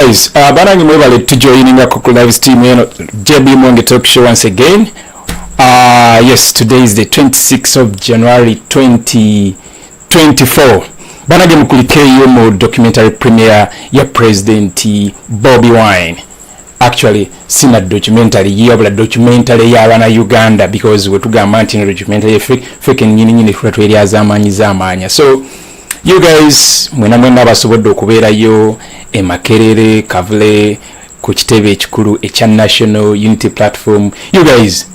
Guys, banange mwebale tujoininga ku live stream eno JB Muwonge talk show once again. Yes, today is the 26th of January 2024. Banange mukulike mu documentary premiere ya President Bobiwine. Actually, sina documentary yabula documentary ya bana Uganda because we tugamba nti documentary fake nyini flatwe eri azamanya. So you guys mwena basobodde okubeerayo Makerere Kavule ku kitebe ekikulu ekya National Unity Platform. You guys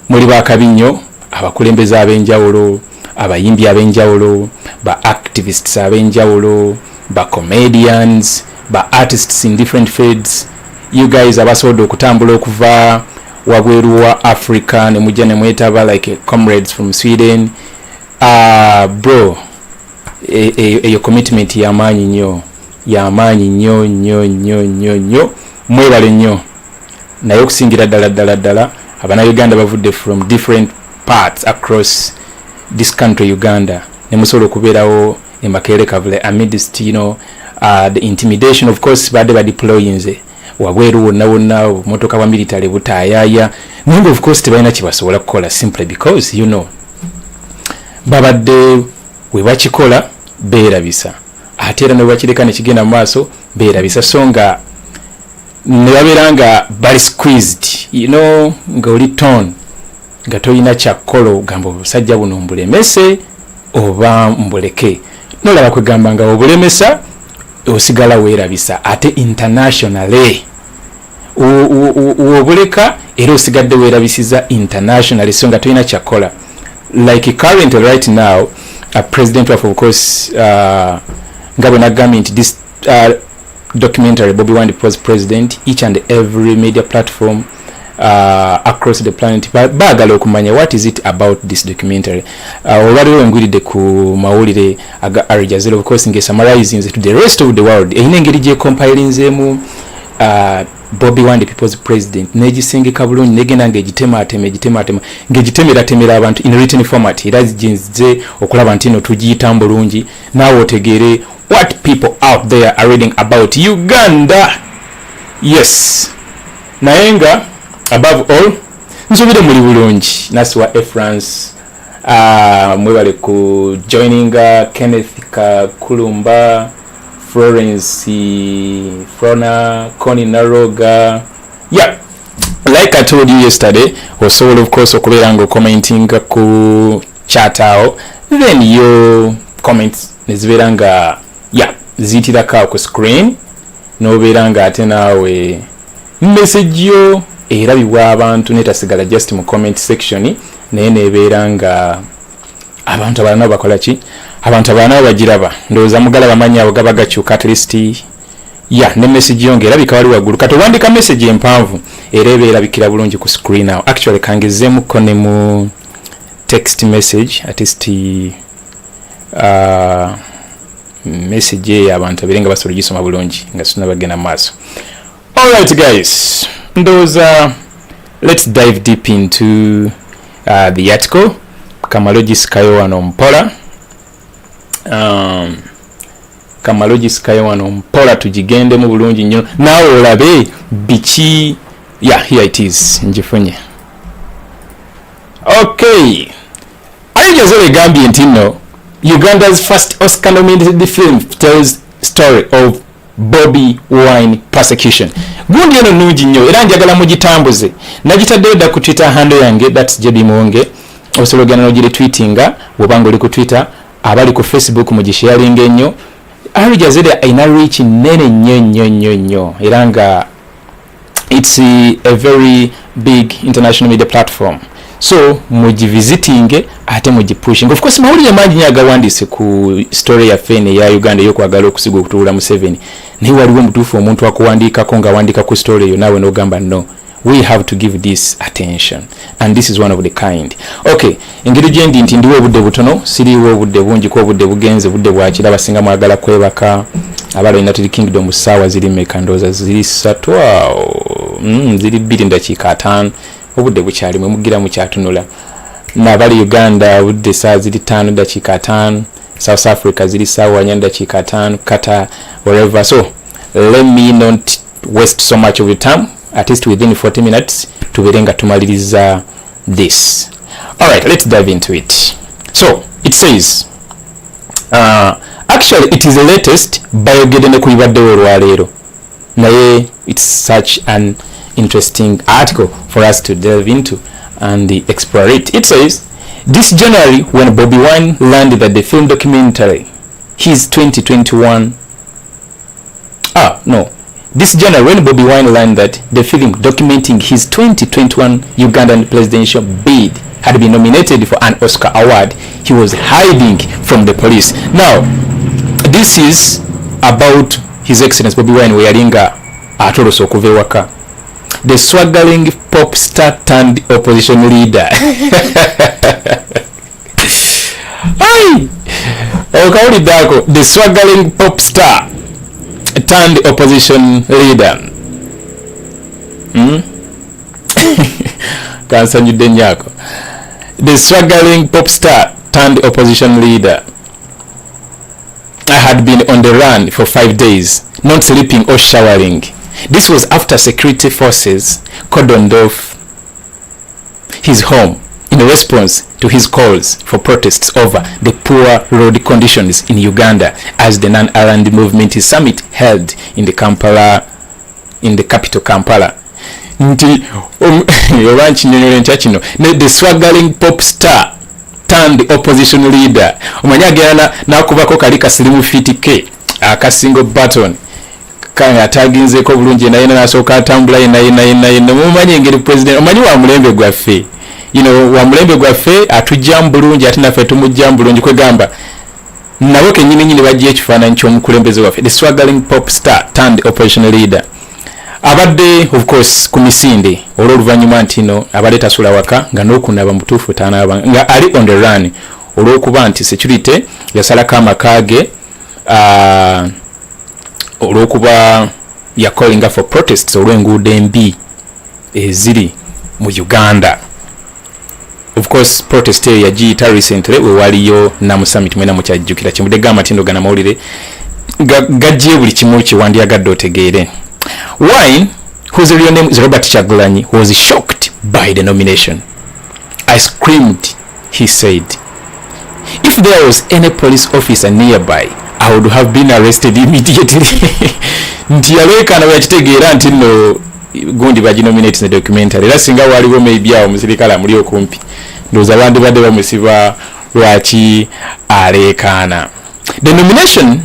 muli bakabinyo abakulembeze ab'enjawulo, abayimbi ab'enjawulo, ba activists ab'enjawulo, ba comedians, ba artists in different fields. You guys abasobodde okutambula okuva wabweru wa Africa ne mujja ne mwetaba like comrades from Sweden. Bro, your commitment y'amaanyi nnyo mwebale nnyo naye okusingira ddala abana Uganda bavudde from different parts across this country Uganda ne musobola okubeerawo Makerere Kavule amidst the intimidation of course badde badeployinze wabweru wonna motoka wa military butaayaya naye of course tebalina kibasobola kukola simply because babadde we bakikola beerabisa ate era ne bakireka ne kigenda mu maaso beerabisa songa ne babeeranga bali squeezed nga oli ton nga tolina kyakkola ogamba obusajja buno mbulemese oba mbuleke nolaba kwegamba nga obulemesa osigala weerabisa ate internationally obuleka era osigadde weerabisiza internationally songa tolina kyakkola like currently right now a president of course Ngabona government this documentary Bobiwine was president each and every media platform across the planet bagala okumanya what is it about this documentary olwaliwo engwiride ku mawulire aga Aljazeera of course nge summarizing to the rest of the world eyina engeri gye compilinzemu Bobiwine people's president negisengeka bulungi negenda ng'egitematema ng'egitemerera abantu in written format era zinze okulaba nti no tugiyitamu bulungi naawe otegeere what people out there are reading about Uganda. Yes, naye nga above all nsuubire muli bulungi nasiwa France mwebale ku joining Kenneth Kakulumba, Florence Frona, Connie Naroga. Yeah, like I told you yesterday, also of course okubeera nga commenting ku chat awo, then your comments nezibeera nga ziyitirako ku screen n'obeera nga ate naawe message yo erabibwa abantu netasigala just mu comment section naye nebeera nga abantu abalala bakola ki abantu abalala bagiraba ndowooza mugala bamanyi abo gaba gakyuka at least ne message yo ng'erabika wali waggulu kati owandika message empanvu era eba erabikira bulungi ku screen awo actually kangezeemuko ne mu text message at least message abantu abirenga basobola gisoma bulungi nga tunabagenda maaso. Alright guys, ndowooza let's dive deep into the article. Kamalogis kayo wano mpola Kamalogis kayo wano mpola tugigende mu bulungi nnyo naawe olabe biki. Here it is njifunye. Okay, Aljazeera egambye nti nno Uganda's first Oscar-nominated film tells story of Bobiwine persecution. Gundi eno nungi nnyo era njagala mugitambuze. Nagitaddeyo dda ku Twitter handle yange that's JB Muwonge. Osobola ogenda n'ogiri tweetinga bw'obanga oli ku Twitter, abali ku Facebook mugisharinga ennyo. Aljazeera ayina reach nene nnyo era nga it's a very big international media platform. So mugivisiting ate mugipushing. Of course mawulire mangi nnyo agawandiise ku story ya fene ya Uganda y'okwagala okusiga okutuula Museveni. Naye waliwo mutuufu omuntu akuwandiikako ng'awandiika ku story eyo naawe n'ogamba no, we have to give this attention and this is one of the kind. Okay, engeri gyendi nti ndiwo obudde butono, siriwo obudde bungi ko obudde bugenze budde bwakira abasinga mwagala kwebaka abalo United Kingdom ssaawa ziri mmeka ndowooza ziri 3 ziri 2:05 obudde bukyali mwe mugira mu kyatunula n'abali Uganda obudde saa ziri 5:05 South Africa ziri sawa 4:05 Qatar wherever. So let me not waste so much of your time, at least within 40 minutes tuberenga tumaliriza this. Alright, let's dive into it. So it says actually it is the latest bayogede ne kuibaddewo olwaleero naye it's such an interesting article for us to delve into and explore it. It says this January, when Bobiwine learned that the film documentary his 2021 this January, when Bobiwine learned that the film documenting his 2021 Ugandan presidential bid had been nominated for an Oscar award, he was hiding from the police. Now, this is about His Excellency Bobiwine weyalinga atolosa okuva ewaka, the swaggering pop star turned opposition leader. The swaggering pop star turned opposition leader. The swaggering pop star turned opposition leader had been on the run for 5 days, not sleeping or showering. This was after security forces cordoned off his home in response to his calls for protests over the poor road conditions in Uganda as the non-aligned movement summit held in the capital Kampala. The swaggering pop star turned opposition leader. Omanyagana nakubako kali kasilimu fitike akasingo button kanga taginze ko bulungi naye nasoka atambula naye mumanyi engeri president omanyi wa mulembe gwaffe, wa mulembe gwaffe atujja bulungi ate naffe tumujja bulungi kwegamba nabo kenyini bajje ekifaananyi ky'omukulembeze waffe. The swaggering pop star turned opposition leader abadde of course ku misinde olw'oluvannyuma nti abadde tasula waka nga n'okunaba mutuufu tanaba nga ali on the run olw'okuba nti security yasalako amakage olw'okuba ya calling for protests olw'enguudo embi eziri mu Uganda. Of course protest yagiyita recently wewaliyo namu summit mwena mukyajjukira kimudegamba nti ndogana mawulire gajje buli kimu kiwandyagadde otegeere. Wine, whose real name is Robert Chagulanyi, was shocked by the nomination. I screamed, he said. If there was any police officer nearby, I would have been arrested immediately. Nti yaleka na yakitegeera nti no gundi baji nominate ne documentary. Era singa waliwo maybe awo musirikala muri okumpi. Ndoza bandi badde bamusiba lwaki alekana. The nomination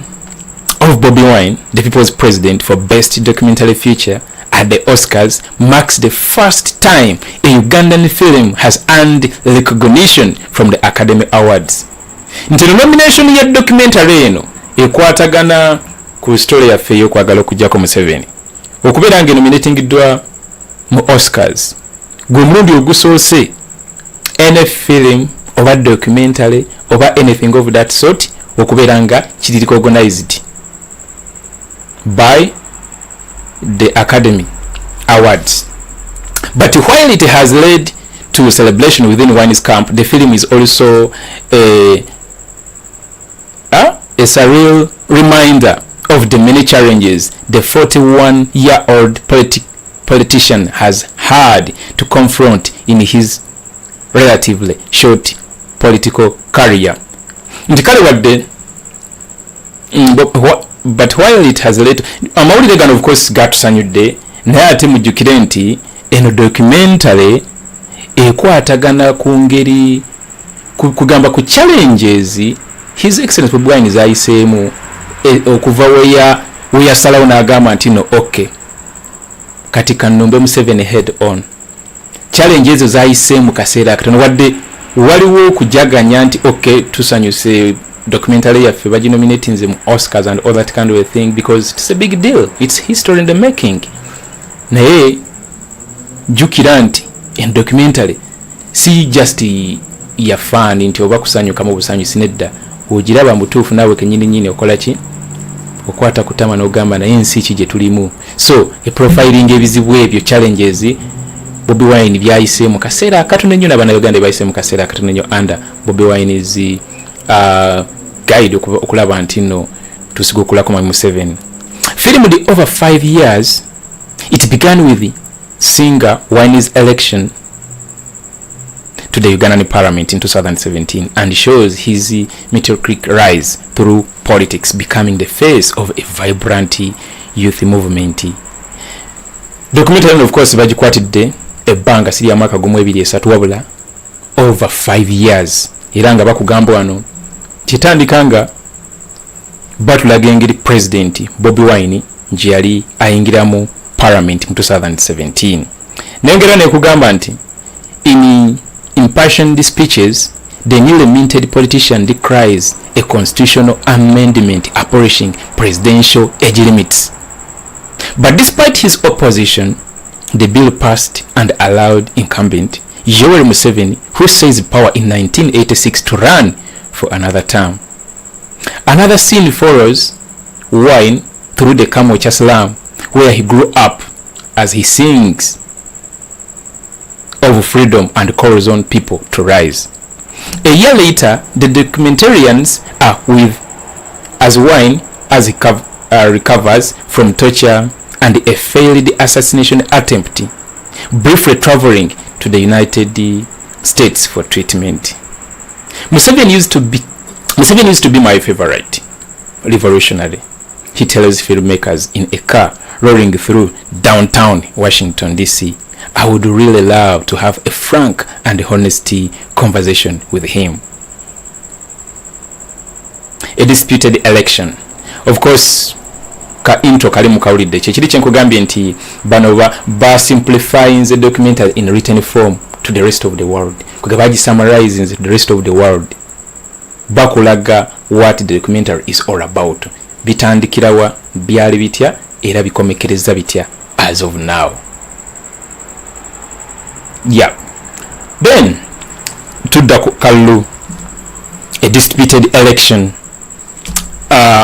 of Bobiwine, the people's president, for best documentary feature at the Oscars marks the first time a Ugandan film has earned recognition from the Academy Awards. Nti nomination ya documentary eno ekwatagana ku story ya feyo kwagala okujjako Museveni okubeera nga nominatingidwa mu Oscars gwe mulundi ogusoose any film oba documentary oba anything of that sort okubeera nga kiri recognized by the Academy Awards. But while it has led to celebration within Wine's camp, the film is also a surreal reminder of the many challenges the 41-year-old politician has had to confront in his relatively short political career. But while it has led amawulire gano of course gatusanyudde naye ate mujjukire nti eno documentary ekwatagana ku ngeri kugamba ku challenges His Excellency Bobiwine zayiseemu okuva weyasalawo n'agamba nti no okay kati kannombe Museveni head on. Challenge ezo zayiseemu kaseera akatono wadde waliwo okujaganya nti okay tusanyuse documentary yaffe baginominating them Oscars and all that kind of a thing because it's a big deal, it's history in the making. Naye jukira nti in documentary si just ya fan nti oba kusanyuka mu busanyusi nedda ogiraba mutuufu naawe kenyini okola ki okwata kutama n'ogamba naye ensi ki gye tulimu. So profiling ebizibu ebyo challenges Bobiwine byayise mu kaseera akatono nnyo n'Abannayuganda bayise mu kaseera akatono nnyo under Bobiwine is guide okulaba nti no tusiga okulako mu 7. filmed over 5 years. It began with singer Wine's election to the Ugandan parliament in 2017 and shows his meteoric rise through politics, becoming the face of a vibrant youth movement. Documentary, of course, bagikwatidde ebbanga siri ya mwaka gumu 2-3 wabula over 5 years. Era nga bakugamba wano kitandikanga batulaga engeri president Bobiwine gye yali ayingiramu parliament mu 2017. Nengera nekugamba nti in impassioned speeches, the newly minted politician decries a constitutional amendment abolishing presidential age limits. But despite his opposition, the bill passed and allowed incumbent Yoweri Museveni, who seized power in 1986, to run for another term. Another scene follows Wine through the Kamwokya slum, where he grew up, as he sings of freedom and calls on people to rise. A year later, the documentarians are with as Wine as he recovers from torture and a failed assassination attempt, briefly traveling to the United States for treatment. Museveni used to be my favorite revolutionary, he tells filmmakers in a car rolling through downtown Washington, D.C. I would really love to have a frank and honest conversation with him. A disputed election. Of course, ka intro kali mukawulidde kyekiri kyenkugambye nti bano ba simplifying the documentary in written form to the rest of the world. Kuga baji summarizing the rest of the world. Bakulaga what the documentary is all about. Bitandikirawa byali bitya era bikomekereza bitya as of now. Yeah. Then tudda ku kallu a disputed election.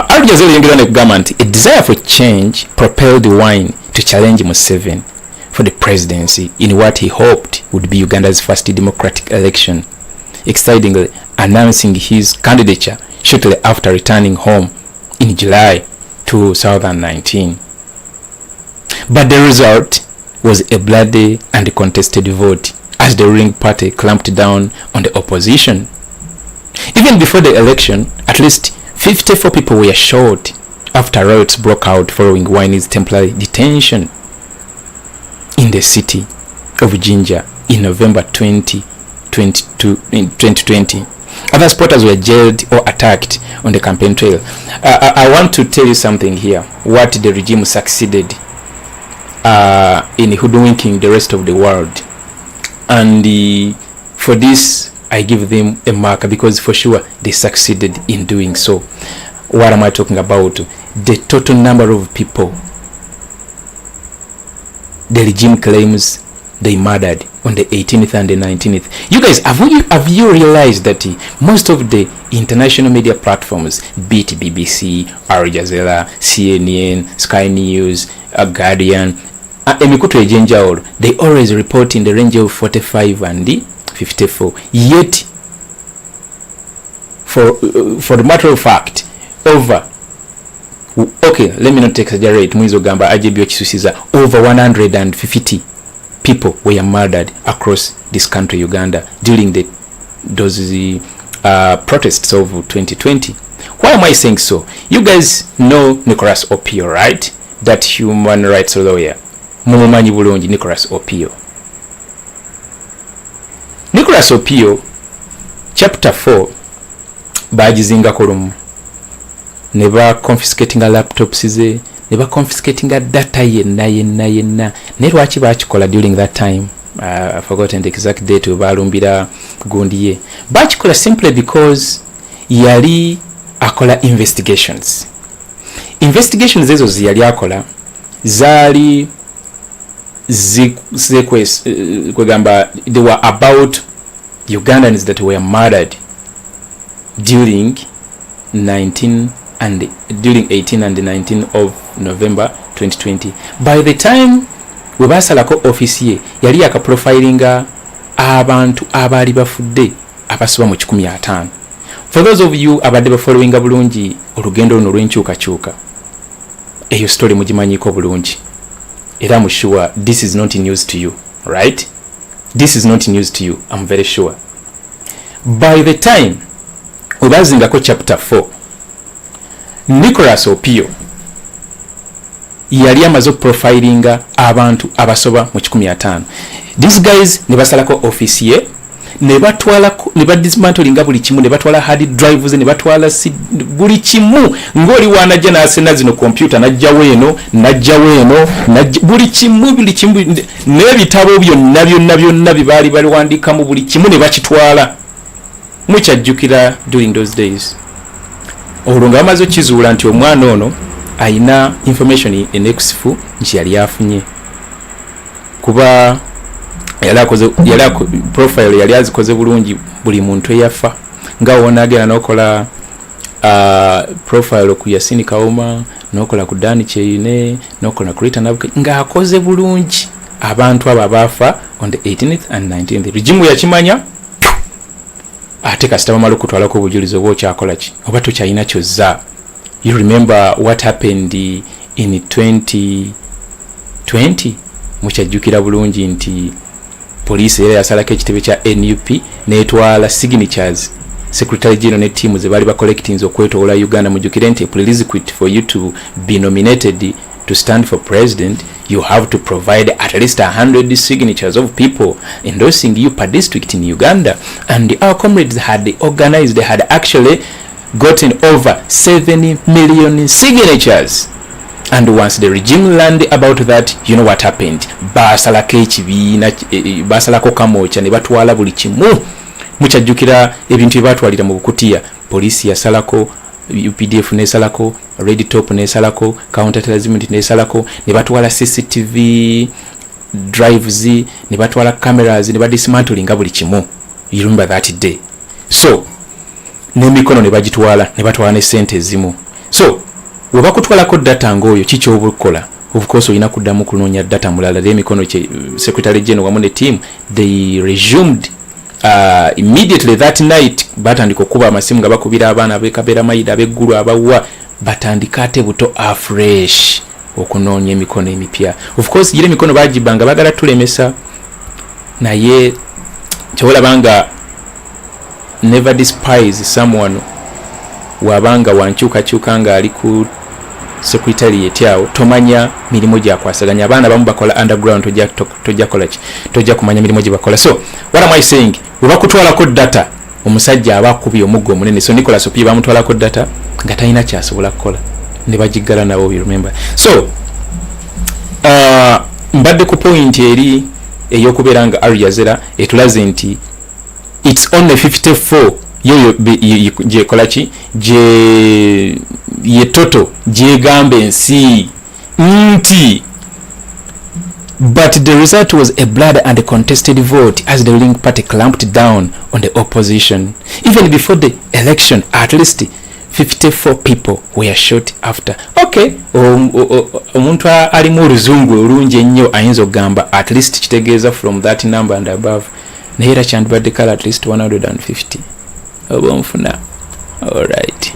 Aljazeera yongera nekugamba nti a desire for change propelled Wine to challenge Museveni for the presidency in what he hoped would be Uganda's first democratic election, excitingly announcing his candidature shortly after returning home in July 2019. But the result was a bloody and contested vote as the ruling party clamped down on the opposition. Even before the election, at least 54 people were shot after riots broke out following Wine's temporary detention in the city of Jinja in November 2020. Other supporters were jailed or attacked on the campaign trail. I want to tell you something here. What the regime succeeded in hoodwinking the rest of the world. And for this, I give them a mark because for sure they succeeded in doing so. What am I talking about? The total number of people the regime claims they murdered on the 18th and the 19th. You guys, have you realized that most of the international media platforms, be it BBC, Aljazeera, CNN, Sky News, Guardian, they always report in the range of 45 and 54. Yet, for the matter of fact, okay, let me not exaggerate, over 150 people were murdered across this country, Uganda, during those protests of 2020. Why am I saying so? You guys know Nicholas Opio, right? That human rights lawyer. Mumumanyi bulungi Nicholas Opio. Nicholas Opio, chapter 4, bagizinga kolumu. Never confiscating a laptops ze, never confiscating a data yenna. Nerwaki bakikola during that time. I've forgotten the exact date balumbira gundi ye. Bakikola simply because yali akola investigations. Investigations ezo ziyali akola zali kwegamba they were about Ugandans that were murdered during 18 and 19 of November 2020. By the time we basalako office ye yali akaprofilinga abantu abali bafudde abasoba mu 150. For those of you abadde following bulungi olugendo luno lwenkyukakyuka, eyo story mugimanyiko bulungi era I'm sure this is not news to you, right? This is not news to you, I'm very sure. By the time webazingako chapter 4, Nicholas Opio yali amaze profilinga abantu abasoba mu 15. These guys ne basalako office ye, ne batwala ne badismantlinga buli kimu, ne batwala hard drives, ne batwala buli kimu ngoli wanajja nasena zino computer najja weno buli kimu n'ebitabo byonna bali wandikamu buli kimu ne bakitwala. Mukyajjukira during those days. Olunga amaze kizuula nti omwana ono aina information enexfu nti yali afunye kuba yali profile yali azikoze bulungi buli muntu eyafa nga wona agera nokola profile ku Yasini Kauma, nokola ku Dani Cheine, nokola ku Rita Nabuke nga akoze bulungi abantu aba bafa on the 18th and 19th. Regime yakimanya ate kasitaba malu kutwalako obujulizi obwo kyakola ki oba tokyalina kyozza. You remember what happened in 2020? Mukyajjukira bulungi nti police era yasalako ekitebe kya NUP netwala signatures Secretary General ne team ze bali ba collectings okwetoola Uganda. Mujjukire nti prerequisite for you to be nominated to stand for president, you have to provide at least 100 signatures of people endorsing you per district in Uganda. And our comrades had organized, they had actually gotten over 7 million signatures. And once the regime learned about that, you know what happened? Basalako ekibiina, basalako kamocha ne batwala buli kimu. Mukyajjukira ebintu ebatwalira mu bukutiya. Police yasalako, UPDF nesalako, Red Top nesalako, counterterrorism nesalako, ne batwala CCTV drives, ne batwala cameras, ne badismantlinga buli kimu. You remember that day. So n'emikono ne bagitwala ne batwala ne sente ezimu. So webakutwalako data ngoyo kiki obukola? Of course oyina kuddamu kunoonya data mulala emikono kye Secretary General wamu ne team they resumed immediately that night. Batandika okuba amasimu nga bakubira abaana abekabera mayida abeggulu abawa batandika ate buto afresh okunoonya emikono emipya. Of course gire emikono bagibanga bagala tulemesa naye kyolabanga never despise someone wabanga wankyukakyuka nga ali ku secretariat yawo tomanya milimo gyakwasaganya. Abaana bamu bakola underground tojja kola ki tojja kumanya milimo gye bakola. So what am I saying? Webakutwalako data omusajja abakubye omuggo omunene. So Nicholas Opio bamutwalako data nga talina kyasobola kukola ne bagiggala nabo, you remember. So mbadde ku point eri eyokubeera nga Aljazeera etulaze nti it's only 54 yoyo gyekola ki ye toto gyegamba ensi nti. But the result was a blood and a contested vote as the ruling party clamped down on the opposition. Even before the election, at least 54 people were shot after. Okay, omuntu alimu oluzungu olungi ennyo ayinza okugamba at least kitegeeza from that number and above. Naye era kyandibadde kala at least 150 oba nfuna. Alright,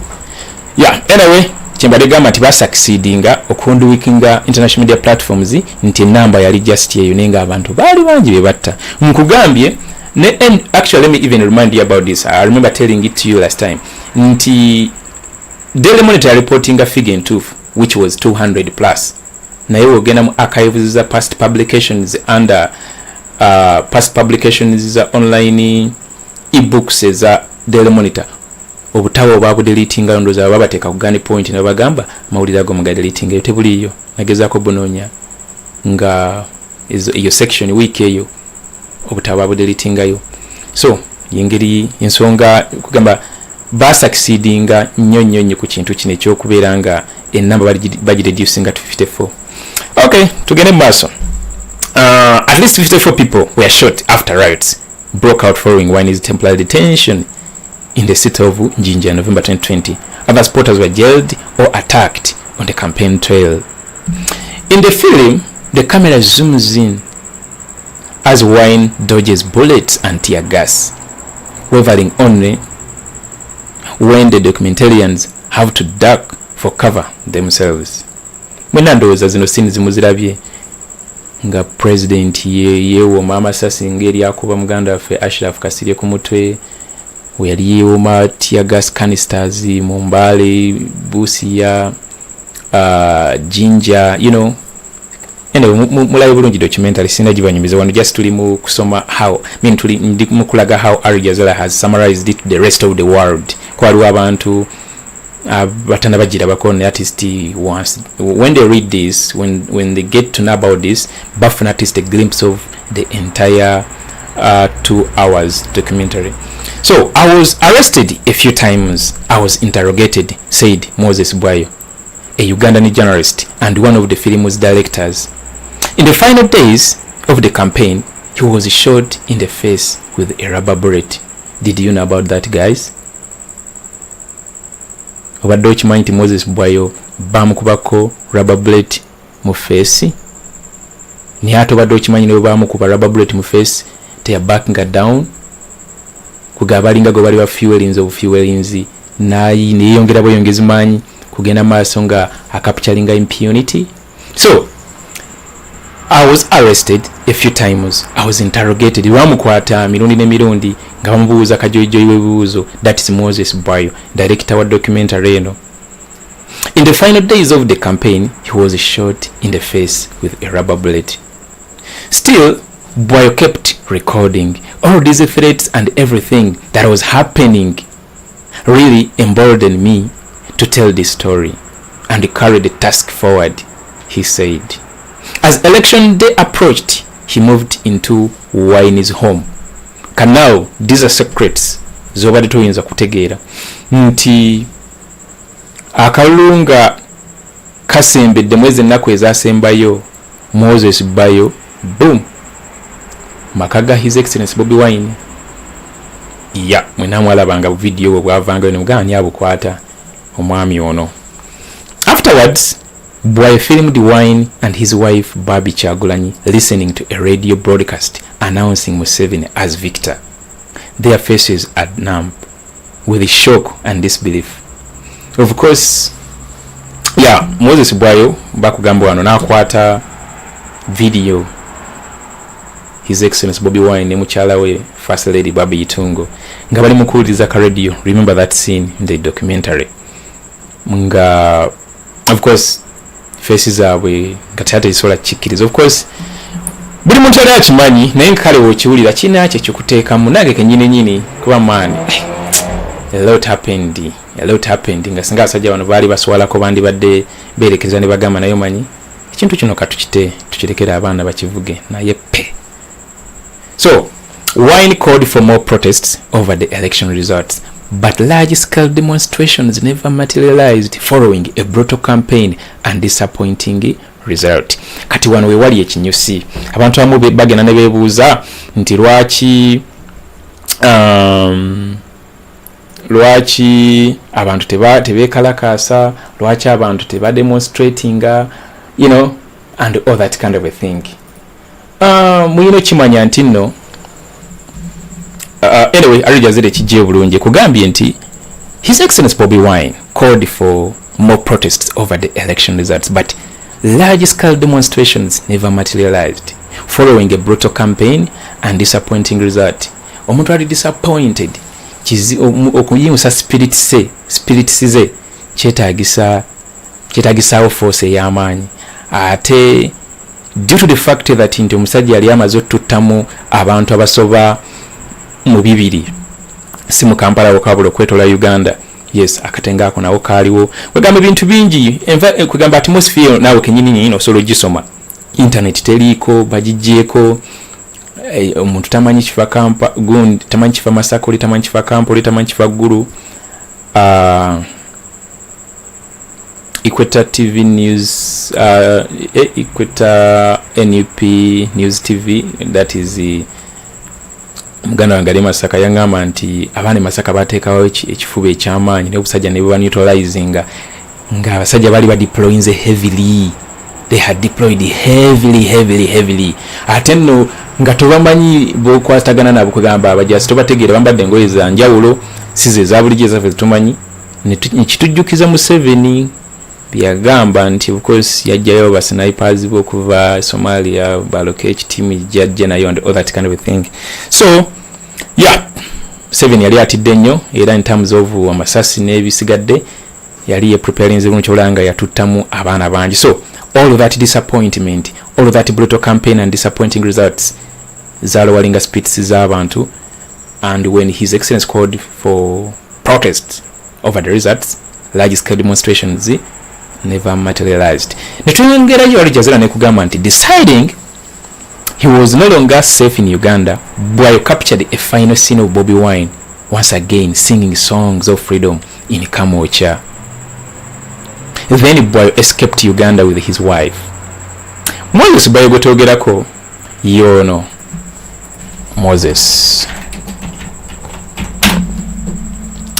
yeah, anyway kyembadde gamba nti basucceedinga okunduwikinga international media platforms nti enamba yali just eyo nenga abantu bali bangi bebatta. Nkugambye and actually let me even remind you about this. I remember telling it to you last time nti Daily Monitor reporting a figure in truth which was 200 plus. Naye ogenda mu archives za past publications under past publications za online ebooks za Daily Monitor obutawo babu deleting ndo za babateka kugani point na bagamba mawulira go mga deleting yo tebuliyo nagezako bononya nga iyo section week eyo obutawo babu deleting yo. So yengeri ensonga kugamba basucceedinga nnyo ku kintu kine ekyokubeera nga enamba bagi reducing to 54. Okay, tugende maaso. At least 54 people were shot after riots broke out following Wine's temporary detention in the city of Jinja in November 2020. Other supporters were jailed or attacked on the campaign trail. In the film, the camera zooms in as Wine dodges bullets and tear gas, wavering only when the documentarians have to duck for cover themselves. mwena ndowooza zino sini zimuzirabye nga president yeewoma amasasi ngeri akuba muganda waffe Ashraf Kasirye ku mutwe we yali yeewoma tear gas canisters mu Mbale Busia Jinja anyway mulabe bulungi documentary sina gibanyumiza wano just tuli mu kusoma how tuli mu kulaga how Aljazeera has summarized it to the rest of the world kwaliwo abantu batana bagira bakone artist once when they read this when they get to know about this bafuna artist a glimpse of the entire 2 hours documentary. So I was arrested a few times, I was interrogated, said Moses Bwayo, a Ugandan journalist and one of the film's directors. In the final days of the campaign, he was shot in the face with a rubber bullet. Did you know about that, guys? Obadde okimanyi nti Moses Bwayo bamukubako rubber bullet mu face? Ni ate obadde okimanyi ne bamukuba rubber bullet mu face they are backing down kugaba linga go bali ba fuelings nayi niyongera boyongeza manyi kugenda maaso nga capturing impunity. So I was arrested a few times, I was interrogated bamukwata mirundi ne mirundi nga bamubuuza kajoijoyi webuuzo. That is Moses Bwayo, director wa documentary eno. In the final days of the campaign, he was shot in the face with a rubber bullet. Still, Bwayo kept recording all these threats and everything that was happening really emboldened me to tell this story and carry the task forward, he said. As election day approached, he moved into Wine's home. Now, these are secrets zobadde tuyinza kutegeera nti akalunga kasembedde mwezi ennaku ezaasembayo Moses Bwayo, boom, makaga His Excellency Bobiwine. Mwena mwalabanga video bwe bwavanga ne mugani abukwata omwami ono. Afterwards, Bwayo filmed Wine and his wife Babi Kyagulanyi listening to a radio broadcast announcing Museveni as victor. Their faces are numb with shock and disbelief. Of course, Moses Bwayo bakugamba wano nakwata video His Excellency Bobiwine ne mukyala we First Lady Babi Itungo nga bali mukuwuliriza ka radio. Remember that scene in the documentary. Nga of course faces abwe katata isola chikirizo. Of course buli muntu ali akimanyi naye nkale wokiwulira kinakyo kyokuteeka munage kenyini kuba man a lot happened nga singa asajja bano baali baswalako bandi badde berekeza ne bagamba nayo manyi ekintu kino tukirekera abaana bakivuge naye pe. So Wine called for more protests over the election results, but large-scale demonstrations never materialized following a brutal campaign and disappointing result. Kati wano we wali ekinyusi abantu abamu bagenda ne beebuuza nti lwaki abantu tebekalakasa, lwaki abantu tebademonstratinga, and all that kind of a thing. Muyino kimanya nti nno anyway Aljazeera kijje bulungi kugambye nti His Excellency Bobiwine called for more protests over the election results, but large-scale demonstrations never materialized following a brutal campaign and disappointing result. Omuntu ali disappointed okuyimusa spirits ze kyetaagisaawo force ey'amaanyi ate due to the fact that nti omusajja yali amaze otuttamu abantu abasoba mu 2 si mu Kampala wokabula okwetola Uganda. Yes, akatenga ako nawo kaaliwo wegamba bintu bingi kwegamba atmosphere nawe kenyini osobola ogisoma. Internet teriiko bagijjeeko omuntu tamanyi kifa kampa gundi tamanyi kifa Masaka oli tamanyi kifa Kampala oli tamanyi kifa Gulu. Equator TV News, Equator NUP News TV, that is muganda wange ali Masaka yangamba nti abaana Masaka bateekawo ekifuba ekyamaanyi n'obusajja ne bwa neutralizing nga abasajja bali ba deploying heavily. They had deployed heavily. Ate nno nga tobamanyi bokwatagana nabo kugamba abajasi tobategeera bambadde engoye za njawulo size za bulijjo ezaffe tumanyi ne kitujjukiza Museveni yagamba nti of course yajjayo ba snipers bokuva Somalia balocate team jajja nayo and all that kind of a thing. So yeah, 7 yali atidde nnyo era in terms of amasasi n'ebisigadde yali preparing zibunu kyolanga yatuttamu abaana bangi. So all of that disappointment, all of that brutal campaign and disappointing results zalowalinga spirits z'abantu, and when His Excellency called for protests over the results, large scale demonstrations never materialized. Netwengerayo Aljazeera nekugamba nti deciding he was no longer safe in Uganda, Bwayo captured a final scene of Bobiwine once again singing songs of freedom in Kamocha. Then Bwayo escaped Uganda with his wife. Moses Bwayo gotogerako yono Moses.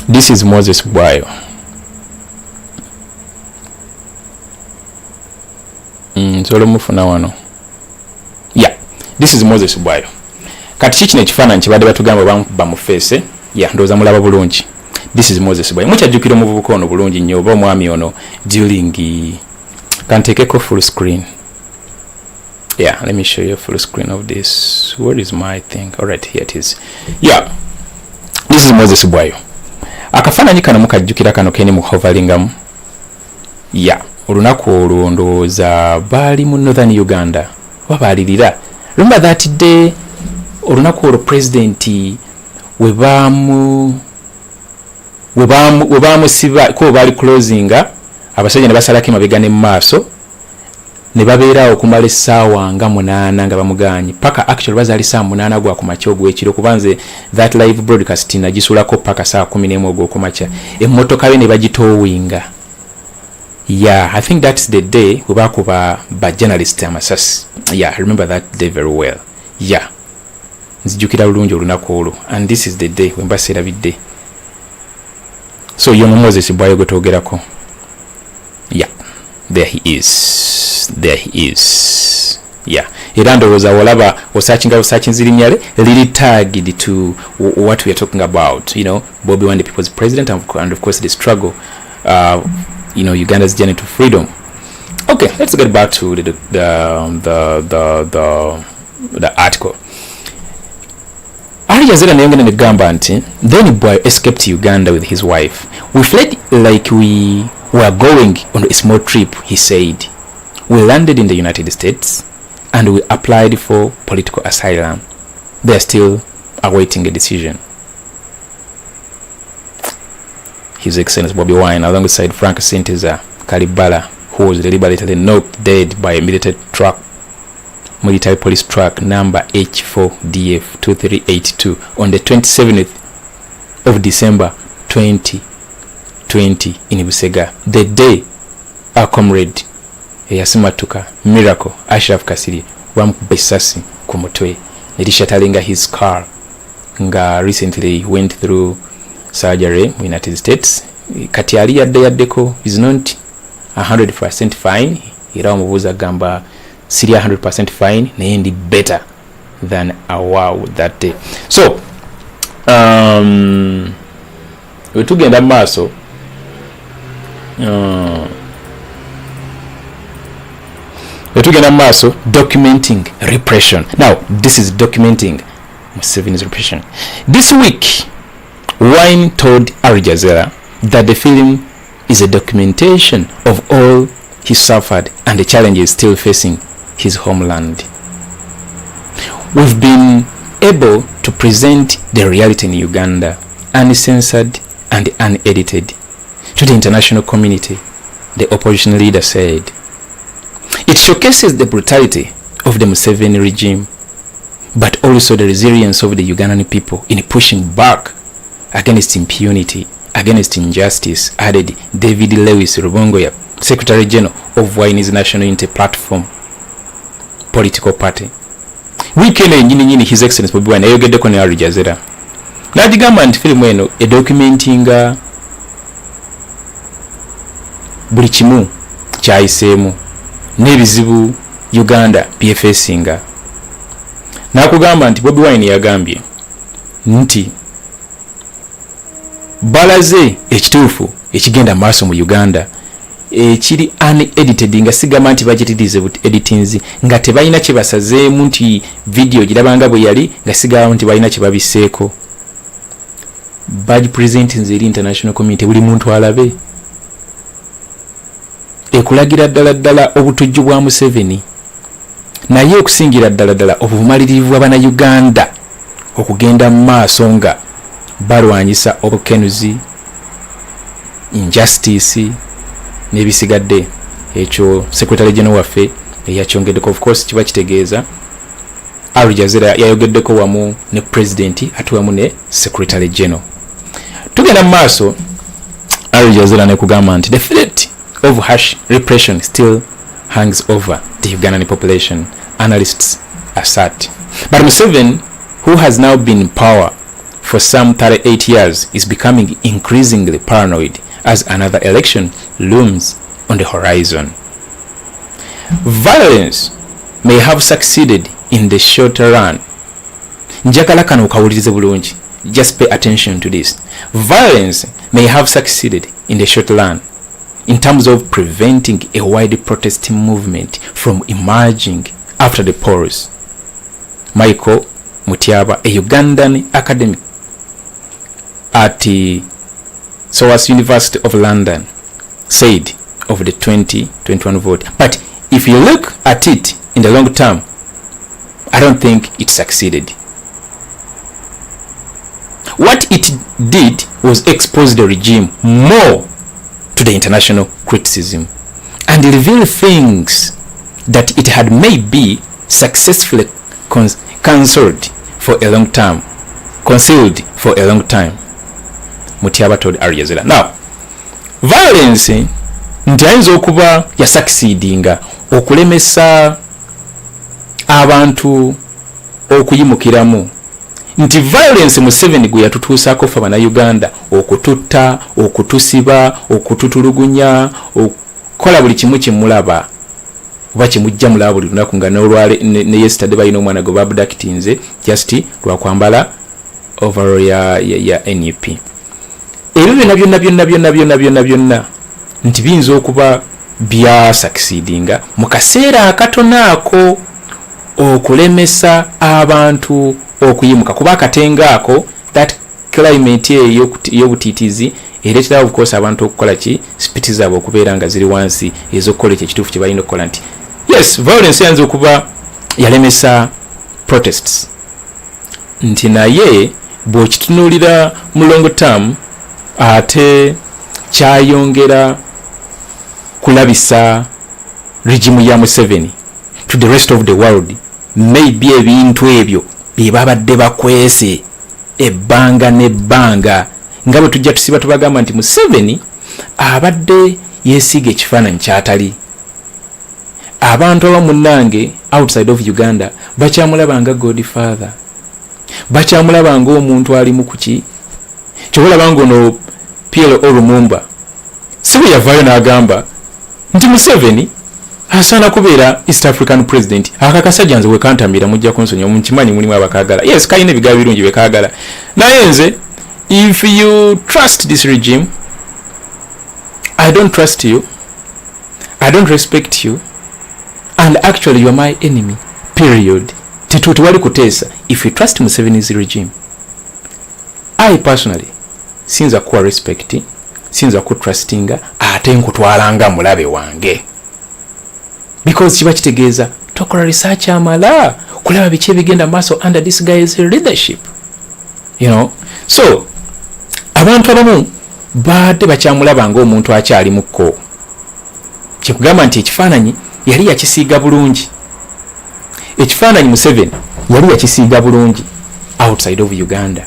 This is Moses Bwayo. Solo mufuna wano. Yeah, this is Moses Bwayo. Kati kiki nekifaananyi kibadde batugamba bamufeese. Yeah, ndowooza mulaba bulungi. This is Moses Bwayo. Mukyajjukira omuvubuka ono bulungi nnyo oba omwami ono during kanteekeko full screen. Yeah, let me show you a full screen of this. Where is my thing? Alright, here it is. Yeah, this is Moses Bwayo. Akafaananyi kano mukajjukira kano keni muhovalingamu. Yeah, olunaku olwo ndowooza baali mu Northern Uganda babalirira. Remember that day olunaku olwo president webamusiba ko baali closinga abasajja ne basalako emabega ne maaso ne babeera okumala essaawa nga 8 nga bamuganye paka actually bazaali saa 8 gwa kumakya ogw'ekiro kubanze that live broadcast nagisulako paka saa 11 ogw'okumakya emmotoka ye ne bagitowinga. Yeah, I think that's the day we bakuba ba journalist amasasi. Yeah, I remember that day very well. Yeah, nzijukira bulungi olunaku olwo, and this is the day when baserabidde. So yono Moses Bwayo gotogerako. Yeah, there he is. Yeah, era ndowooza olaba osachinzirimyale really tagged to what we are talking about, you know, Bobiwine, the people's president, and of course the struggle, you know, Uganda's journey to freedom. Okay, let's get back to the article. Aljazeera nayongera negamba nti then Bwayo escaped Uganda with his wife. We fled like we were going on a small trip, he said. We landed in the United States and we applied for political asylum. They are still awaiting a decision. His Excellency Bobiwine, alongside Frank Sinteza Kalibala, who was deliberately knocked dead by a military police truck number H4DF2382 on the 27th of December 2020 in Busega. The day our comrade Yasimatuka Miracle Ashraf Kasiri wamubesasi ku mutwe nelishatalinga his car nga recently went through surgery in the United States. Kati ali yaddeko is not 100% fine. Era omubuuza gamba siri 100% fine naye ndi better than a wow that day. So wetugenda maaso documenting repression. Now this is documenting Museveni's repression. This week Wine told Aljazeera that the film is a documentation of all he suffered and the challenges still facing his homeland. We've been able to present the reality in Uganda, uncensored and unedited, to the international community, the opposition leader said. It showcases the brutality of the Museveni regime, but also the resilience of the Ugandan people in pushing back against impunity, against injustice, added David Lewis Rubongoya, Secretary General of Wine's National Unity Platform political party. Weekend nyini His Excellency Bobiwine ayogeddeko ne Aljazeera. N'agigamba nti firimu eno edocumentinga buli kimu kyayiseemu n'ebizibu Uganda byefeesinga. N'akugamba nti Bobiwine yagambye nti balaze ekituufu ekigenda maaso mu Uganda kiri unedited nga sigamba nti bagitirize editings nga tebalina kye basazeemu nti video girabanga bwe yali nga sigamba nti balina kye babiseeko. Bagi presenting eri international community buli muntu alabe ekulagira ddala obutujju bwa Museveni naye okusingira ddala obumalirivu abana Uganda okugenda mu maaso nga balwanyisa obukenuzi, injustice n'ebisigadde. Ekyo Secretary General waffe yakyongeddeko. Of course kiba kitegeeza Aljazeera yayogeddeko wamu ne President ate wamu ne Secretary General. Tugenda mu maaso Aljazeera ne kugamba nti the threat of harsh repression still hangs over the Ugandan population, analysts assert. But Museveni, who has now been in power for some 38 years, is becoming increasingly paranoid as another election looms on the horizon. Violence may have succeeded in the short run. Njagala kano ukawulirize bulungi. Just pay attention to this. Violence may have succeeded in the short run in terms of preventing a wide protest movement from emerging after the polls. Michael Mutyaba, a Ugandan academic at the SOAS University of London, said of the 2021 vote. But if you look at it in the long term, I don't think it succeeded. What it did was expose the regime more to the international criticism and reveal things that it had maybe successfully concealed for a long time. Mutyaba told Aljazeera. Now, violence nti ayinza okuba ya succeedinga okulemesa abantu okuyimukiramu. Nti violence Museveni gwe yatutuusaako ffe bana Uganda okututta, okutusiba, okututulugunya, okukola buli kimu kimulaba oba kimujja mulaba buli lunaku nga n'olwale ne yesterday balina omwana gwe babudactinze just lwakwambala overall ya NUP. Ebyo byonna nti biyinza okuba bya succeedinga mu kaseera akatono ako okulemesa abantu okuyimuka kuba akatenga ako that climate y'obutiitizi ereetera of course abantu okukola ki spiti zaabwe okubeera nga ziri wansi ez'okukola ekyo ekituufu kye balina okukola. Nti yes, violence yanza okuba yalemesa protests nti naye bw'okitunuulira mu long term ate kyayongera kulabisa regime ya Museveni to the rest of the world. Maybe ebintu ebyo bibabadde bakwese ebbanga n'ebbanga nga bwe tujja tusiba tubagamba nti Museveni abadde yeesiga ekifaananyi kyatali. Abantu abamu munnange outside of Uganda bakyamulaba nga Godfather, bakyamulaba nga omuntu ali mu kuki kyobalaba ngono PLO Lumumba si bwe yavaayo n'agamba nti Museveni asaana kubeera East African president. Akakasajja nze wekantamira mujja kunsonya omukimanyi mulimu abakagala. Yes, kayina ebigambo birungi bekagala. Naye nze if you trust this regime, I don't trust you, I don't respect you, and actually you are my enemy, period. Tituti wali kuteesa. If you trust Museveni's regime, I personally sinza kuwa respect, sinza ku trustinga, ate nkutwalanga mulabe wange. Because kiba kitegeeza tokola research amala kulaba biki ebigenda maaso under this guy's leadership. You know, so abantu abamu badde bakyamulaba ng'omuntu akyali mukko. Kyekugamba nti ekifaananyi yali yakisiiga bulungi. Ekifaananyi Museveni yali yakisiiga bulungi outside of Uganda.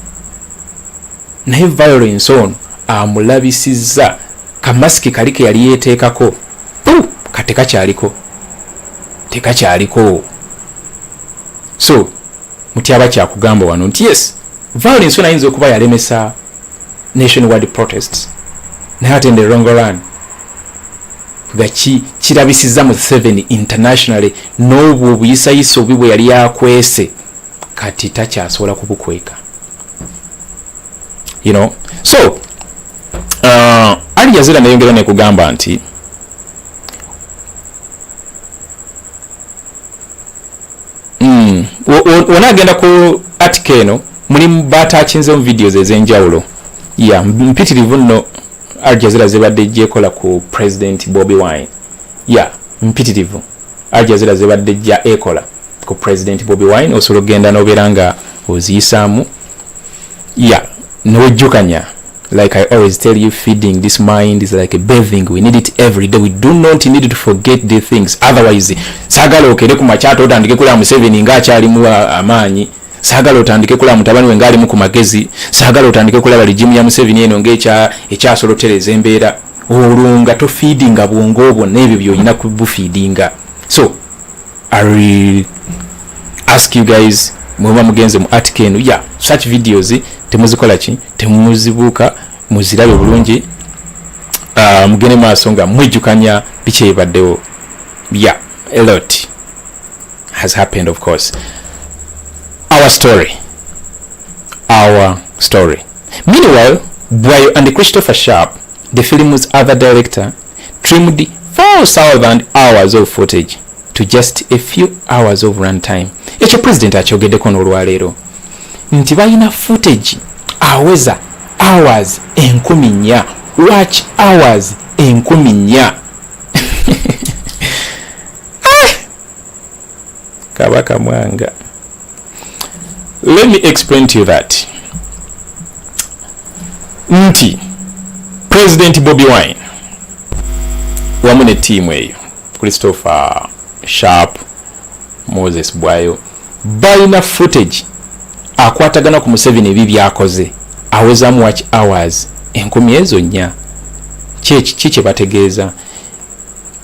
Naye violence ono amulabisizza kamasiki kalike yali yeeteekako kate tekakyaliko. So Mutyaba kyakugamba wano nti yes, violence ono ayinza okuba yalemesa nationwide protests naye ate in the long run kirabisizza Museveni internationally n'obwo obuyisayisa obi bwe yali yakwese kati takyasobola kubukweka. You know, so Aljazeera nayongera nekugamba nti wona agenda ku article eno mulimu batachinze mu videos ezenjawulo mpitirivu nno Aljazeera zebadde jekola ku President Bobiwine mpitirivu Aljazeera zebadde ja ekola ku President Bobiwine osobola ogenda n'obeera nga oziyisaamu n'ojjukanya. Like I always tell you, feeding this mind is like a bathing. We need it every day. We do not need to forget the things. Otherwise, sagala okere ku machato otandike kula Museveni ng'akyalimu amaanyi. Sagala otandike kula mutabani we ng'alimu ku magezi. Sagala otandike kula regime ya Museveni eno ekyasolotereza embeera. Olunga to feedinga bwongo obwo n'ebyo by'olina kubufiidinga. So, I will ask you guys, muba mugenze mu article eno, such videos temuzikola ki temuzibuka muzirabe bulungi mugene maaso nga mwijjukanya biki ebaddewo. A lot has happened, of course. Our story. Meanwhile, Bwayo and Christopher Sharp, the film's other director, trimmed 4,000 hours of footage to just a few hours of runtime. Ekyo president akyogeddeko n'olwaleero nti balina footage aweza hours 10,000, watch hours 10,000. Kabaka mwanga. Let me explain to you that nti President Bobiwine wamu ne team eyo Christopher Sharp, Moses Bwayo balina footage akwatagana ku Museveni ebi byakoze awezamu watch hours 10,000. Kiki bategeeza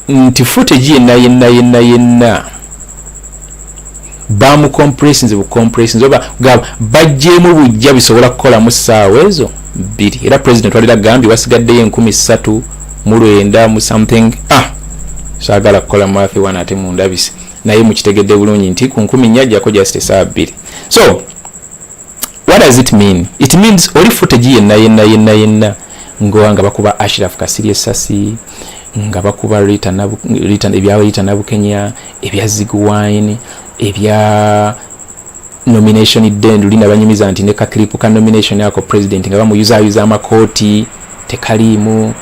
nti footage yenna bamu compressions oba bajjemu bujja bisobola kukola mu ssaawa ezo 2. Era president walira gambi wasigaddeyo 13,900 mu something. Saagala kukola math wana ate mundabise naye mukitegedde bulungi nti ku 10,000 ajjako just essaawa 2. So what does it mean? It means oli footage yenna nga bakuba Ashraf Kasiri esasi, nga bakuba Rita Nabukenya, ebya Bobiwine, ebya nomination den lina banyumiza nti ne ka clip ka nomination yako president nga bamuyuza amakooti tekalimu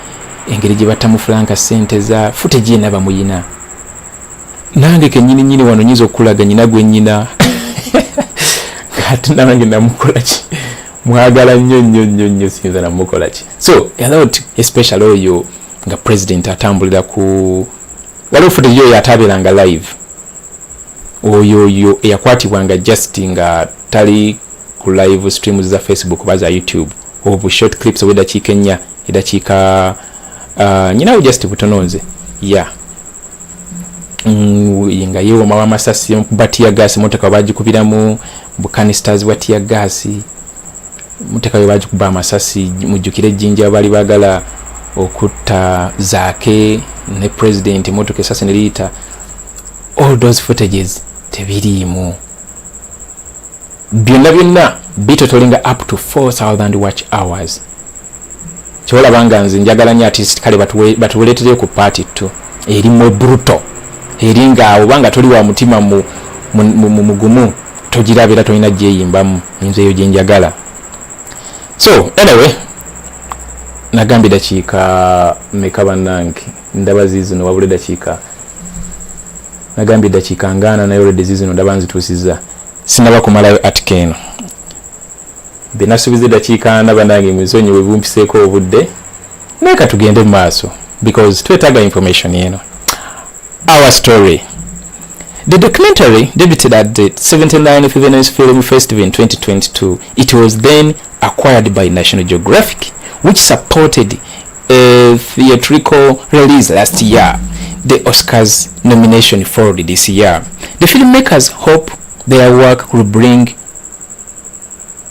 engeri gye batamu franka sente za footage yenna bamuyina. Nange kenyini wano nyizo okulaga nyina gwe nyina kati nange namukola ki mwagala nnyo sinza namukola ki. So a lot, especially oyo nga president atambulira ku waliwo footage yo yatabiranga live oyo eyakwatibwanga just nga tali ku live streams za Facebook baza YouTube obu short clips obwedakiika 4 edakiika nyinawo just butononze nga yewo mawa masasi batia gas moteka bagikubiramu bukanisters batia gas moteka yo bagikuba masasi mujukire jinja bali bagala okutta zake ne president motoke sasa nelita. All those footages tebirimu byonna bitotolinga up to 4,000 watch hours. Chola banga nze njagala nya artist kale batuweretere ku party to erimu brutal eringa abo banga toli wa mutima mugumu togirabira tolina gyeyimbamu nze yo gyenjagala. So anyway, nagambi dakiika mekaba nange ndaba zizino wabule dakiika nagambi dakiika ngana nayo already zizino ndaba nzituusiza sinaba kumalayo article eno benasubize dakiika ndaba nange muzonyi webumpiseeko obudde neka tugende maaso because twetaaga information eno. Our story. The documentary debuted at the 79th Venice Film Festival in 2022. It was then acquired by National Geographic, which supported a theatrical release last year. The Oscars nomination followed this year. The filmmakers hope their work will bring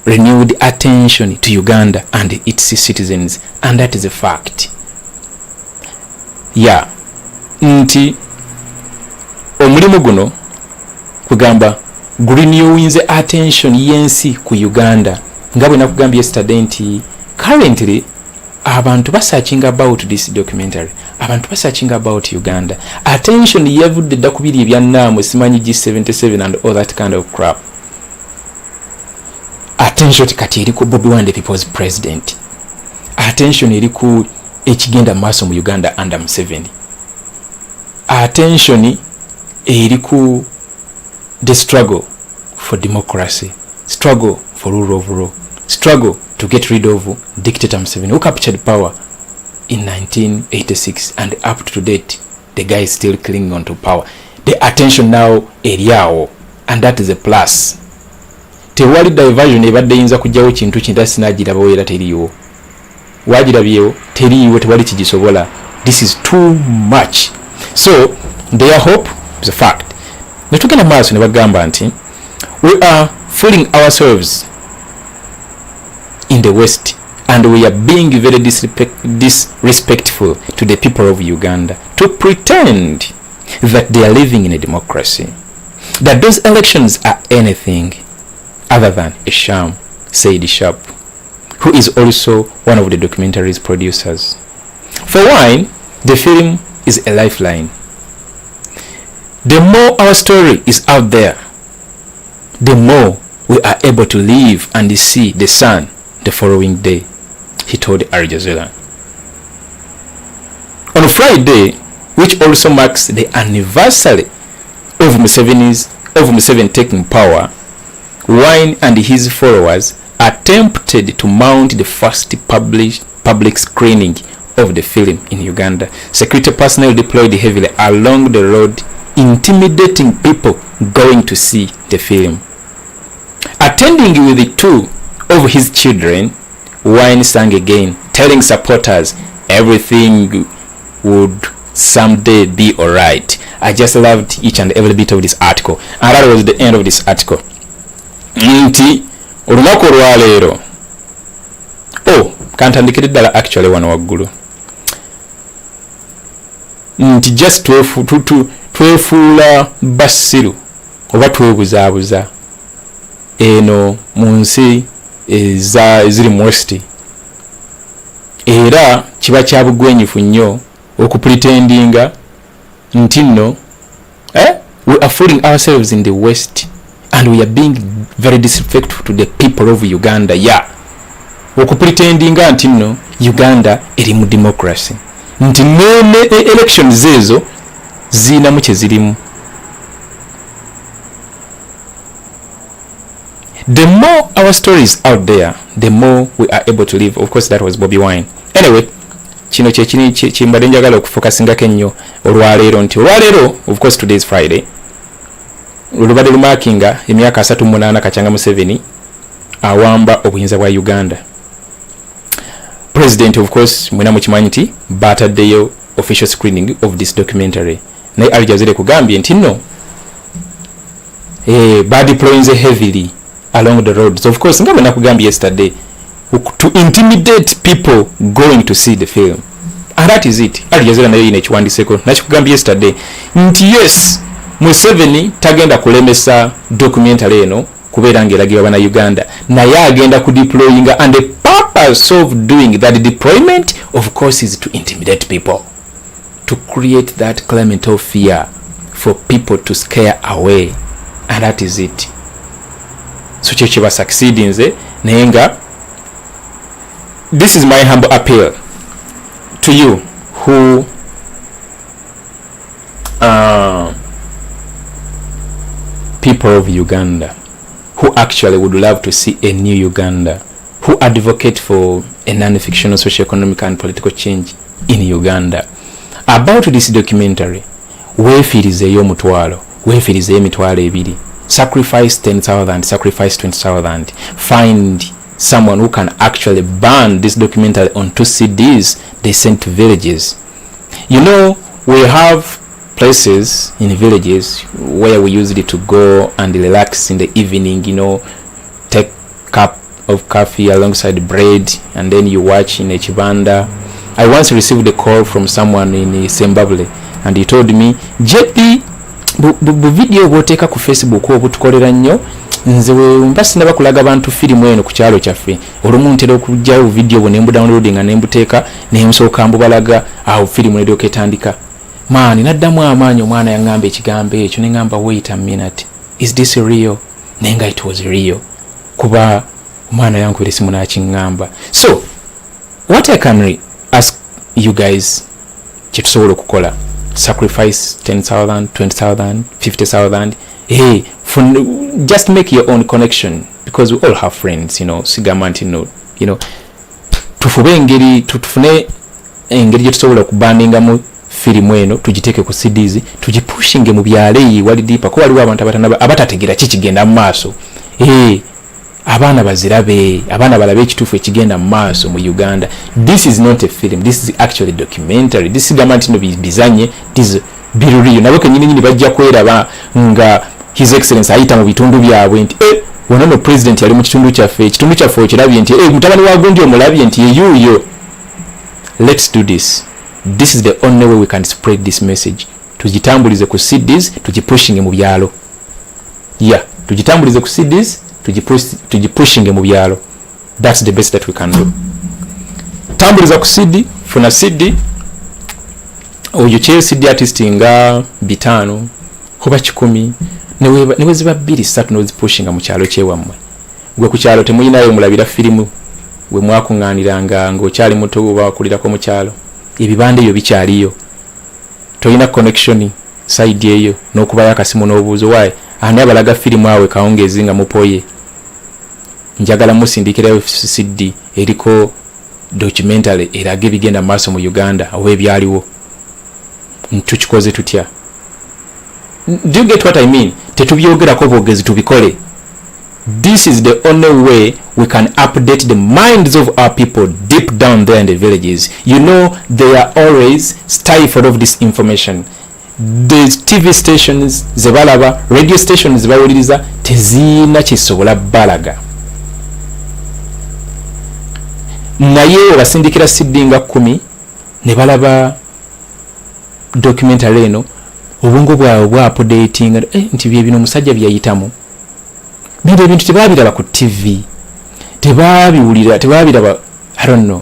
renewed attention to Uganda and its citizens, and that is a fact. Nti omulimu guno kugamba gurinewinze attention yensi ku Uganda nga bwe nakugambye yesterday nti currently abantu basearching about this documentary, abantu basearching about Uganda. Attention yavudde dda ku biri ebyannaamu simanyi G77 and all that kind of crap. Attention kati eri ku Bobiwine the people's president. Attention eri ku ekigenda maaso mu Uganda under Museveni. Attention eri ku the struggle for democracy, struggle for rule of law, struggle to get rid of dictator Museveni, who captured power in 1986, and up to date the guy is still clinging on to power. The attention now eriawo, and that is a plus. Tewali diversion ebadde yinza kujjawo kintu kintu sinagirabawo era teriiwo. Wagirabyewo teriiwo, tewali kigisobola. This is too much. So their hope is a fact. Netugenda maaso ne bagamba nti we are fooling ourselves in the West, and we are being very disrespectful to the people of Uganda to pretend that they are living in a democracy, that those elections are anything other than a sham, said Sharp, who is also one of the documentary's producers. For Wine, the film is a lifeline. The more our story is out there, the more we are able to live and see the sun the following day, he told Aljazeera. On Friday, which also marks the anniversary of Museveni taking power, Wine and his followers attempted to mount the first public screening of the film in Uganda. Security personnel deployed heavily along the road, intimidating people going to see the film. Attending with the two of his children, Wine sang again, telling supporters everything would someday be alright. I just loved each and every bit of this article, and that was the end of this article. Nti olunaku olwaleero, kantandikira ddala actually wano waggulu, nti just twefuula basiru oba twebuzaabuza eno mu nsi eziri mu West, era kiba kya bugwenyifu nnyo okupretendinga nti nno we are fooling ourselves in the West and we are being very disrespectful to the people of Uganda. Okupretendinga nti nno Uganda eri mu democracy, nti nene elections ezo zinamu kye zirimu. The more our stories out there, the more we are able to live. Of course, that was Bobiwine. Anyway, kino kimbadde njagala okufocusingako ennyo olwaleero, nti olwaleero, of course today is Friday, olubadde lumakinga emyaka 38 Kachanga Museveni awamba obuyinza bwa Uganda. President, of course, mwena mukimanyi nti bataddeyo official screening of this documentary. Naye Aljazeera kugambye nti nno badeploying heavily along the roads. Of course, nga bwe nakugambye yesterday, to intimidate people going to see the film. And that is it. Aljazeera nayo ine ekiwandiiseko nakikugambye yesterday nti yes, Museveni tagenda kulemesa documentary eno kubeera ng'eragibwa bana Uganda, naye agenda kudeployinga, and the purpose of doing that deployment, of course, is to intimidate people, to create that climate of fear for people to scare away, and that is it. So kye succeeding nze naye nga this is my humble appeal to you who people of Uganda who actually would love to see a new Uganda, who advocate for a non-fictional socio-economic and political change in Uganda. About this documentary, weefirizeeyo omutwalo, weefirizeeyo emitwalo ebiri, sacrifice 10,000, sacrifice 20,000, find someone who can actually burn this documentary on 2 CDs they sent to villages. You know, we have places in villages where we usually to go and relax in the evening, you know, take a cup of coffee alongside bread, and then you watch in a chibanda. I once received a call from someone in Zimbabwe, and he told me, JP, bu video bw'oteeka ku Facebook obutukolera nnyo nze mba sinaba kulaga bantu firimu eno ku kyalo kyaffe olumu ntera okujjayo video bwo ne mbudownloadinga ne mbuteeka ne nsooka mbubalaga awo firimu ne dyoka etandika maani naddamu amaanyi omwana yaŋŋamba ekigambo ekyo ne ŋŋamba wait a minute is this real nenga it was real kuba omwana yankubira esimu n'akiŋŋamba. So what I can ask you guys kye tusobola okukola sacrifice 10,000 20,000 50,000 hey just make your own connection because we all have friends, you know, sigamba nti no, you know, tufube engeri tufune engeri gye tusobola okubandingamu firimu eno tugiteeke ku CDs tugipushinge mu byalo eyi wali dipa ko waliwo abantu abatategeera kikigenda mu maaso abaana bazirabe abaana balabe ekituufu ekigenda mu maaso mu Uganda. This is not a film, this is actually documentary. This sigamba nti no bizanye this biruriyo nabo kenyini bajja kweraba nga His Excellency ayita mu bitundu byabwe nti wano president yali mu kitundu kyaffe okirabye nti mutabani wa gundi omulabye nti yuyo. Let's do this. This is the only way we can spread this message. Tugitambulize ku CDs tugipushing mu byalo. Yeah, tugitambulize ku CDs tugipushing mu byalo. That's the best that we can do. Tambuliza ku CD, funa CD oyo kye CD artist nga bitano kuba 10 newe ziba 2-3 nozipushing mu kyalo kyewammwe. Gwe ku kyalo temuyinayo mulabira firimu we mwakunganiranga ng'okyali muto oba wakulirako mu kyalo. Ebibande ebyo bikyaliyo toyina connection side eyo n'okubayo akasimu n'obuuzo waaye ani abalaga firimu awe kawungezi nga mupoye njagala musindikirayo CD eriko documentary eraga ebigenda maaso mu Uganda oba ebyaliwo ntukikoze tutya. Do you get what I mean? Tetubyogerako bwogezi tubikole. This is the only way we can update the minds of our people deep down there in the villages. You know, they are always stifled of this information. The TV stations, zebalaba, radio stations zebawuliriza tezina kisobola balaga. Naye basindikira sidinga 10 ne balaba documentary eno obungo bwawe bwa updating nti bino musajja byayitamu. Bino ebintu tebabiraba ku TV. Tebabiwulira, tebabiraba, I don't know.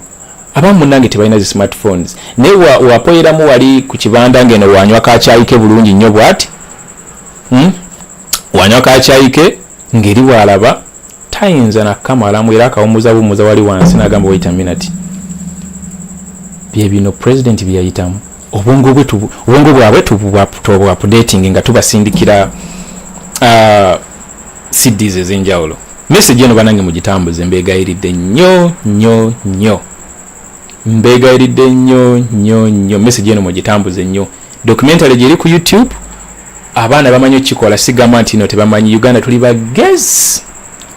Abamu nange tebalina zi smartphones. Ne wapoyeramu wali ku kibanda ngeno wanywa ka chayike bulungi nnyo bwati. Wanywa ka chayike ngeri walaba tayinza na kamala mu iraka omuza wali wansi nagamba wait a minute. Bino president byayitamu. Obungo bwabwe tubu updating nga tubasindikira CDs ezenjawulo. Message eno banange mugitambuze mbegayiridde nnyo. Mbegayiridde nnyo. Message eno mugitambuze nnyo. Documentary giri ku YouTube. Abaana bamanyi kikola sigamba nti no tebamanyi Uganda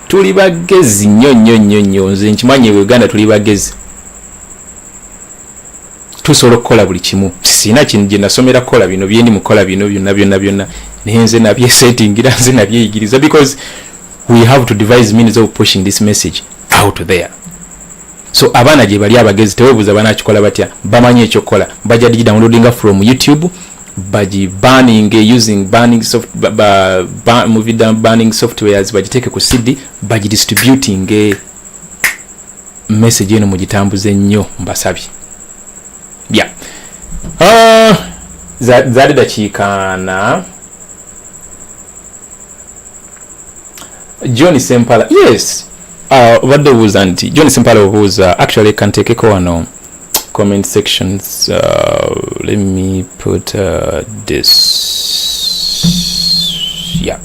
tuli bagezi nnyo. Nze nkimanyi Uganda tuli bagezi. Tusobola okukola buli kimu. Sina kintu gye nasomera kola bino byendi mukola bino byonna. Nenze nabye setting nze nabyeyigiriza because we have to devise means of pushing this message out there. So abana gye bali abagezi tewebuza banakikola batya bamanyi ekyo kola bajja downloading from YouTube baji banning using banning movie banning softwares bagiteke ku CD baji distributing message eno mugitambuze nnyo mbasabye. Yeah. Zadi dakiikana John Sempala. Yes. What the was anti John Sempala was actually can take a no comment sections. Let me put this. Yeah.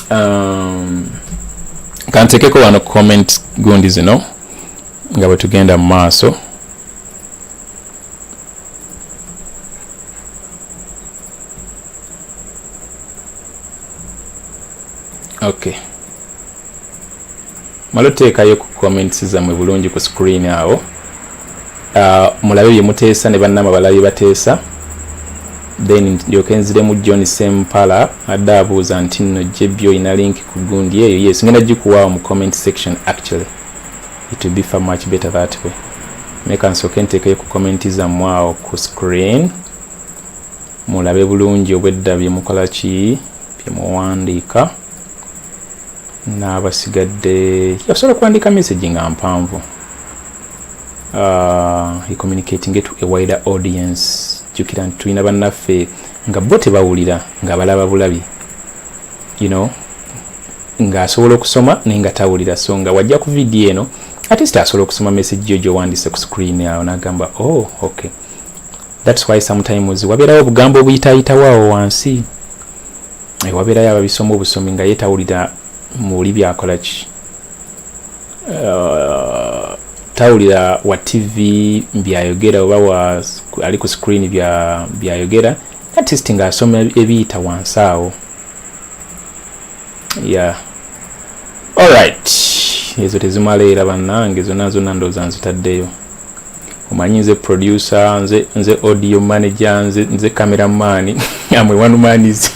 Can take a no comment gondis no. Ngaba tugenda maso. Okay. Maloteekayo ku comments zammwe bulungi ku screen awo. Mulabe bye muteesa ne bannama balabe bateesa. Then yokenziremu John Sempala adaabuuza nti nno jebyo ina link ku gundi eyo. Yes, ngenda gikuwaawo mu comment section actually. It will be far much better that way. Meka nsooke nteekayo ku comment zammwe awo ku screen. mulabe bulungi obwedda bye mukola ki bye muwandiika n'abasigadde yasobola kuwandiika message nga mpanvu communicating to a wider audience jukira nti tulina bannaffe nga bo tebawulira nga balaba bulabi ng'asobola okusoma naye nga tawulira so nga wajja ku vidiyo eno at least asobola okusoma message yo gy'owandiise ku screen yawo n'agamba okay that's why sometimes wabeerawo obugambo obuyitayitawo awo wansi wabeerayo ababisoma obusomi nga yeetawulira muli byakola ki tawulira wa TV byayogera oba ali ku screen byayogera at least ng'asoma ebiyita wansi awo alright ezo tezimala era bannange zonna ndowooza nzitaddeyo omanyi nze producer nze audio manager nze cameraman amwe one man is